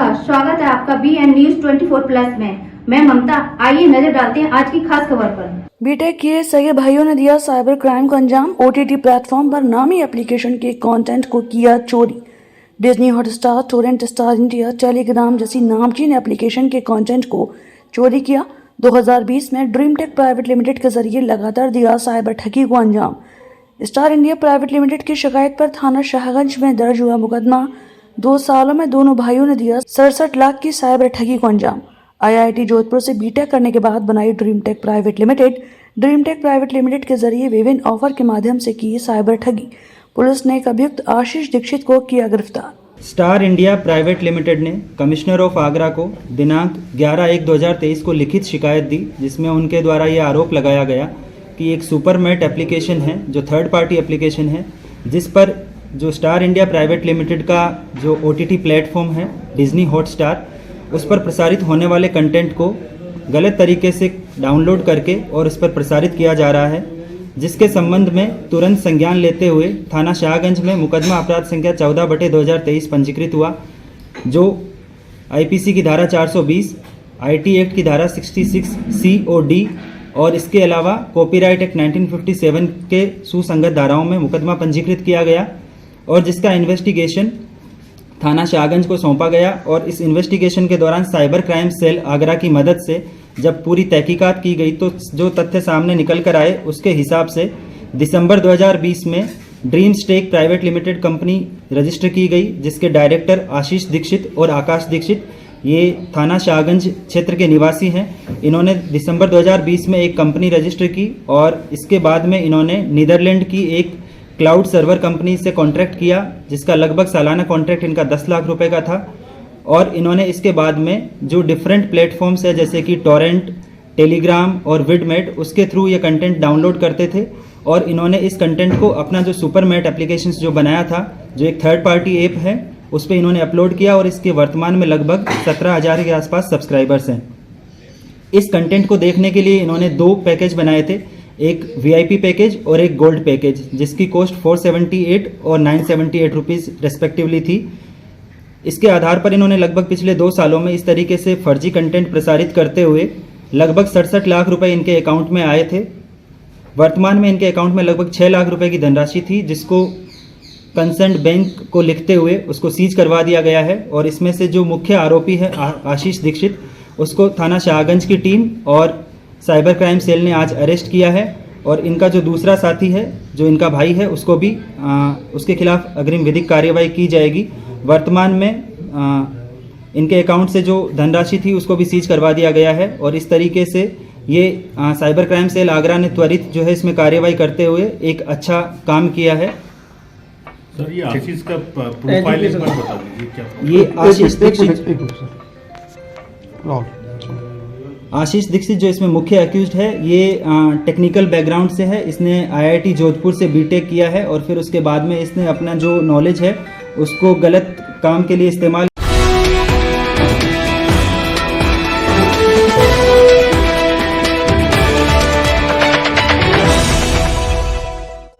नमस्कार, स्वागत है आपका BN न्यूज 24+ में। मैं ममता। आइए नजर डालते हैं आज की खास खबर पर। बीटेक किए सगे भाइयों ने दिया साइबर क्राइम को अंजाम। OTT प्लेटफॉर्म पर नामी एप्लीकेशन के कंटेंट को किया चोरी। Disney Hotstar, Torrent star India, Telegram जैसी नामचीन एप्लीकेशन के कंटेंट को चोरी किया। 2020 में ड्रीमटेक प्राइवेट लिमिटेड के जरिए लगातार दिया साइबर ठगी को अंजाम। स्टार इंडिया प्राइवेट लिमिटेड की शिकायत पर थाना शाहगंज में दर्ज हुआ मुकदमा। 2 सालों में दोनों भाइयों ने दिया 67 लाख की साइबर ठगी को अंजाम। IIT जोधपुर से बीटेक करने के बाद बनाई ड्रीमटेक प्राइवेट लिमिटेड के जरिए विभिन्न ऑफर के माध्यम से की साइबर ठगी। पुलिस ने एक अभियुक्त आशीष दीक्षित को किया गिरफ्तार। स्टार इंडिया प्राइवेट लिमिटेड ने कमिश्नर ऑफ आगरा को दिनांक 11/1/2023 को लिखित शिकायत दी, जिसमें उनके द्वारा ये आरोप लगाया गया कि एक सुपरमेट एप्लीकेशन है जो थर्ड पार्टी एप्लीकेशन है, जिस पर जो स्टार इंडिया प्राइवेट लिमिटेड का जो OTT प्लेटफॉर्म है डिज्नी हॉटस्टार, उस पर प्रसारित होने वाले कंटेंट को गलत तरीके से डाउनलोड करके और उस पर प्रसारित किया जा रहा है, जिसके संबंध में तुरंत संज्ञान लेते हुए थाना शाहगंज में मुकदमा अपराध संख्या 14/2023 पंजीकृत हुआ, जो IPC की धारा 420, IT एक्ट की धारा 66C और D और इसके अलावा कॉपीराइट एक्ट 1957 के सुसंगत धाराओं में मुकदमा पंजीकृत किया गया और जिसका इन्वेस्टिगेशन थाना शाहगंज को सौंपा गया। और इस इन्वेस्टिगेशन के दौरान साइबर क्राइम सेल आगरा की मदद से जब पूरी तहकीकात की गई तो जो तथ्य सामने निकल कर आए उसके हिसाब से दिसंबर 2020 में dream stake private limited company register की गई, जिसके डायरेक्टर आशीष दीक्षित और आकाश दीक्षित ये थाना शाहगंज क्षेत्र के निवासी हैं। इन्होंने दिसंबर 2020 में एक कंपनी रजिस्टर की और इसके बाद में इन्होंने नीदरलैंड की एक क्लाउड सर्वर कंपनी से कॉन्ट्रैक्ट किया, जिसका लगभग सालाना कॉन्ट्रैक्ट इनका 10 लाख रुपए का था। और इन्होंने इसके बाद में जो डिफरेंट प्लेटफॉर्म्स है जैसे कि टोरेंट, टेलीग्राम और विडमेट, उसके थ्रू ये कंटेंट डाउनलोड करते थे और इन्होंने इस कंटेंट को अपना जो सुपरमेट एप्लीकेशंस जो बनाया था, जो एक थर्ड पार्टी ऐप है, उस पर इन्होंने अपलोड किया और इसके वर्तमान में लगभग 17,000 के आसपास सब्सक्राइबर्स हैं। इस कंटेंट को देखने के लिए इन्होंने 2 पैकेज बनाए थे, एक VIP पैकेज और एक गोल्ड पैकेज, जिसकी कॉस्ट 478 और 978 रुपीज़ रेस्पेक्टिवली थी। इसके आधार पर इन्होंने लगभग पिछले 2 सालों में इस तरीके से फर्जी कंटेंट प्रसारित करते हुए लगभग 67 लाख रुपए इनके अकाउंट में आए थे। वर्तमान में इनके अकाउंट में लगभग 6 लाख रुपए की धनराशि थी, जिसको कंसर्न बैंक को लिखते हुए उसको सीज करवा दिया गया है। और इसमें से जो मुख्य आरोपी है आशीष दीक्षित, उसको थाना शाहगंज की टीम और साइबर क्राइम सेल ने आज अरेस्ट किया है। और इनका जो दूसरा साथी है, जो इनका भाई है, उसको भी उसके खिलाफ अग्रिम विधिक कार्यवाही की जाएगी। वर्तमान में इनके अकाउंट से जो धनराशि थी उसको भी सीज करवा दिया गया है। और इस तरीके से ये साइबर क्राइम सेल आगरा ने त्वरित जो है इसमें कार्यवाही करते हुए एक अच्छा काम किया है। सर, ये आशीष का प्रोफाइल एक बार बता दीजिए क्या? ये आशीष दीक्षित जो इसमें मुख्य एक्यूज्ड है, ये टेक्निकल बैकग्राउंड से है। इसने IIT जोधपुर से बीटेक किया है और फिर उसके बाद में इसने अपना जो नॉलेज है उसको गलत काम के लिए इस्तेमाल